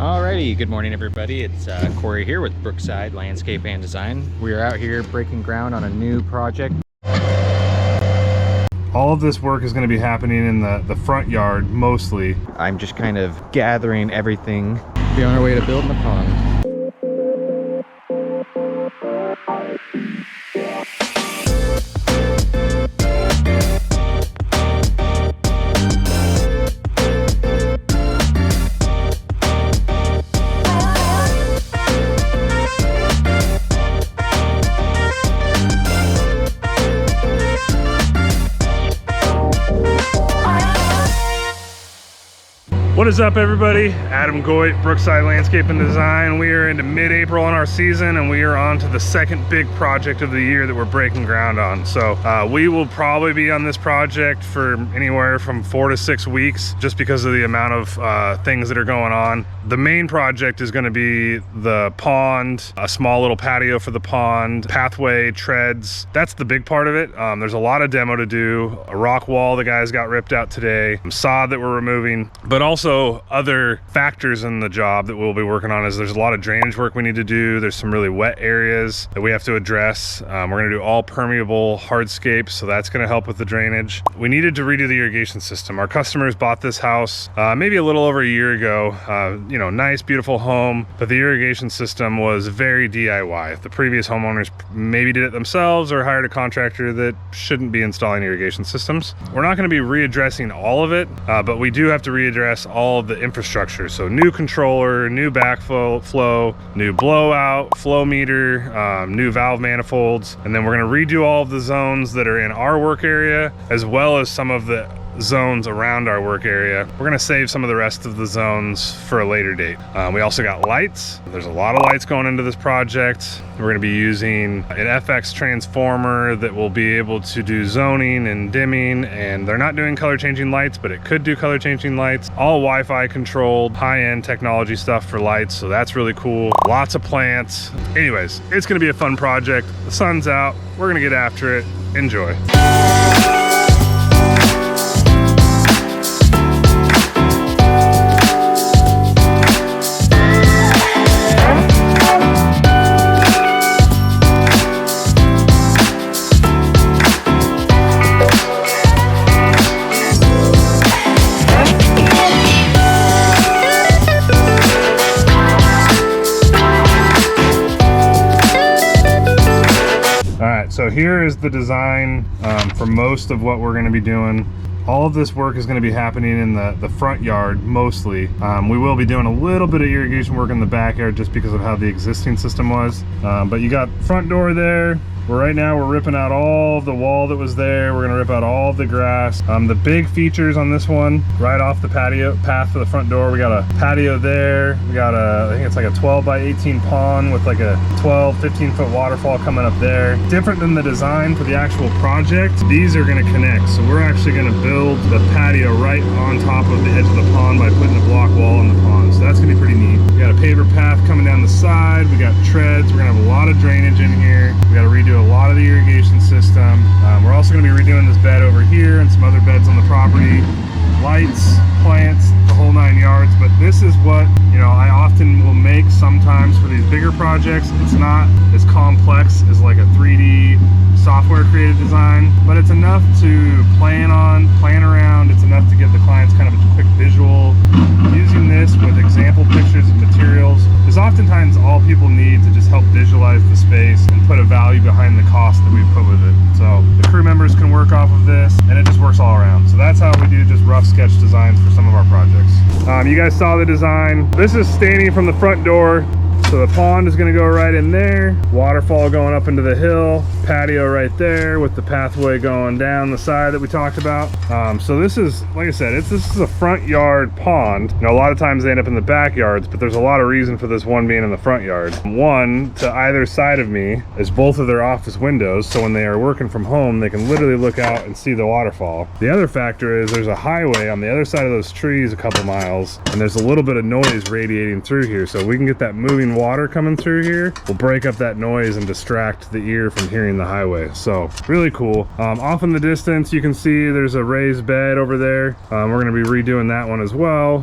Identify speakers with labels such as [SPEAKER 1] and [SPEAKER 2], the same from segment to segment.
[SPEAKER 1] Alrighty, good morning everybody. It's Corey here with Brookside Landscape and Design. We are out here breaking ground on a new project.
[SPEAKER 2] All of this work is going to be happening in the front yard mostly.
[SPEAKER 1] I'm just kind of gathering everything. Be on our way to building the pond.
[SPEAKER 2] What is up, everybody? Adam Goit, Brookside Landscape and Design. We are into mid-April in our season, and we are on to the second big project of the year that we're breaking ground on. So we will probably be on this project for anywhere from 4 to 6 weeks, just because of the amount of things that are going on. The main project is going to be the pond, a small little patio for the pond, pathway, treads. That's the big part of it. There's a lot of demo to do. A rock wall the guys got ripped out today, some sod that we're removing, but also other factors in the job that we'll be working on is there's a lot of drainage work we need to do. There's some really wet areas that we have to address. We're going to do all permeable hardscapes, so that's going to help with the drainage. We needed to redo the irrigation system. Our customers bought this house maybe a little over a year ago. You know, nice, beautiful home, but the irrigation system was very DIY. The previous homeowners maybe did it themselves or hired a contractor that shouldn't be installing irrigation systems. We're not going to be readdressing all of it, but we do have to readdress all of the infrastructure. So new controller, new backflow, new blowout, flow meter, new valve manifolds, and then we're going to redo all of the zones that are in our work area, as well as some of the zones around our work area. We're going to save some of the rest of the zones for a later date. We also got lights. There's a lot of lights going into this project. We're going to be using an FX transformer that will be able to do zoning and dimming, and they're not doing color changing lights, but it could do color changing lights. All Wi-Fi controlled, high-end technology stuff for lights, so that's really cool. Lots of plants. Anyways, it's going to be a fun project. The sun's out. We're going to get after it. Enjoy. So here is the design for most of what we're going to be doing. All of this work is going to be happening in the front yard mostly. We will be doing a little bit of irrigation work in the backyard just because of how the existing system was. But you got front door there. Right now we're ripping out all of the wall that was there. We're going to rip out all of the grass. The big features on this one, right off the patio path for the front door, we got a patio there. We got I think it's like a 12 by 18 pond with like a 15 foot waterfall coming up there. Different than the design for the actual project. These are going to connect. So we're actually going to build the patio right on top of the edge of the pond by putting a block wall in the pond. So that's going to be pretty neat. We got a paver path coming down the side. We got treads. We're going to have a lot of drainage in here. We got to redo a lot of the irrigation system. We're also going to be redoing this bed over here and some other beds on the property. Lights, plants, the whole 9 yards. But this is what, you know, I often will make sometimes for these bigger projects. It's not as complex as like a 3D software created design, but it's enough to plan around. It's enough to give the clients kind of a quick visual. Using this with example pictures of materials is oftentimes all people need to just help visualize the space and put a value behind the cost that we put with it. So the crew members can work off of this, and it just works all around. So that's how we do just rough sketch designs for some of our projects. You guys saw the design. This is standing from the front door. So the pond is going to go right in there, waterfall going up into the hill, patio right there with the pathway going down the side that we talked about. So this is, like I said, this is a front yard pond. You know, a lot of times they end up in the backyards, but there's a lot of reason for this one being in the front yard. One, to either side of me is both of their office windows, so when they are working from home, they can literally look out and see the waterfall. The other factor is there's a highway on the other side of those trees a couple miles, and there's a little bit of noise radiating through here, so we can get that moving clean water coming through here will break up that noise and distract the ear from hearing the highway. So really cool. Off in the distance, you can see there's a raised bed over there. We're going to be redoing that one as well.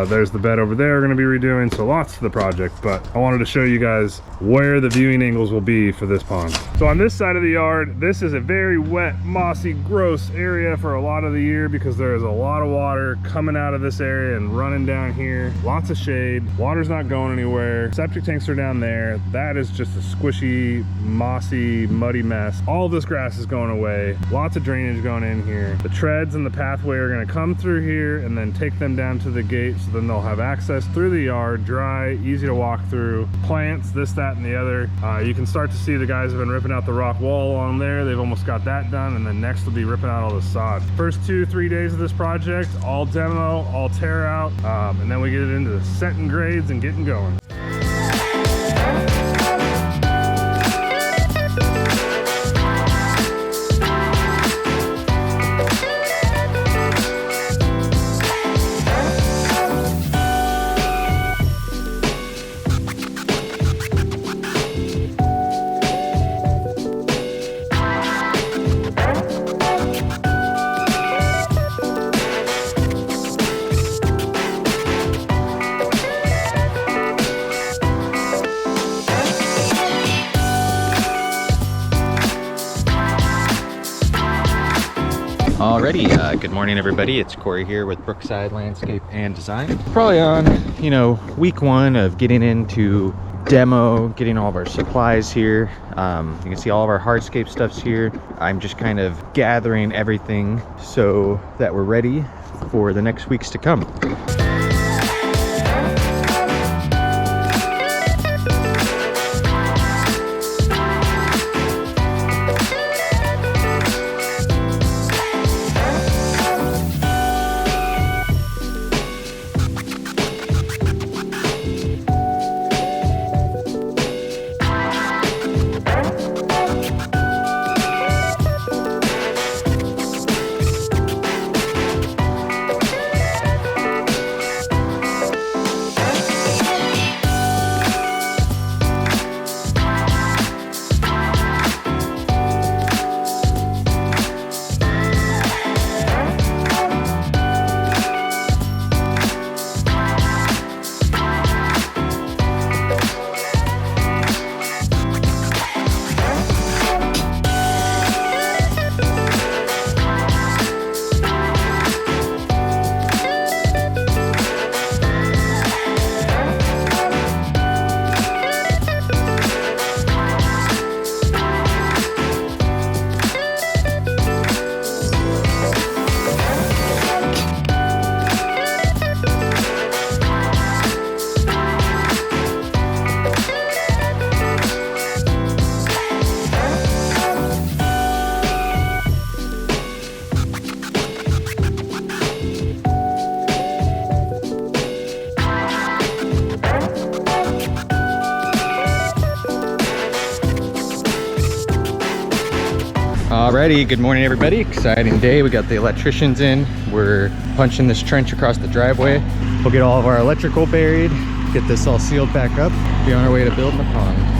[SPEAKER 2] There's the bed over there we're going to be redoing. So lots to the project, but I wanted to show you guys where the viewing angles will be for this pond. So on this side of the yard, this is a very wet, mossy, gross area for a lot of the year because there is a lot of water coming out of this area and running down here. Lots of shade. Water's not going anywhere. Septic tanks are down there. That is just a squishy, mossy, muddy mess. All this grass is going away. Lots of drainage going in here. The treads and the pathway are going to come through here and then take them down to the gate, so then they'll have access through the yard, dry, easy to walk through. Plants, this, that, and the other. You can start to see the guys have been ripping out the rock wall along there. They've almost got that done, and then next will be ripping out all the sod. First 2-3 days of this project, all demo, all tear out, and then we get it into the setting grades and getting going.
[SPEAKER 1] Alrighty, good morning everybody. It's Corey here with Brookside Landscape and Design. Probably on, week 1 of getting into demo, getting all of our supplies here. You can see all of our hardscape stuff's here. I'm just kind of gathering everything so that we're ready for the next weeks to come. Alrighty, good morning everybody. Exciting day. We got the electricians in. We're punching this trench across the driveway. We'll get all of our electrical buried, get this all sealed back up, be on our way to building the pond.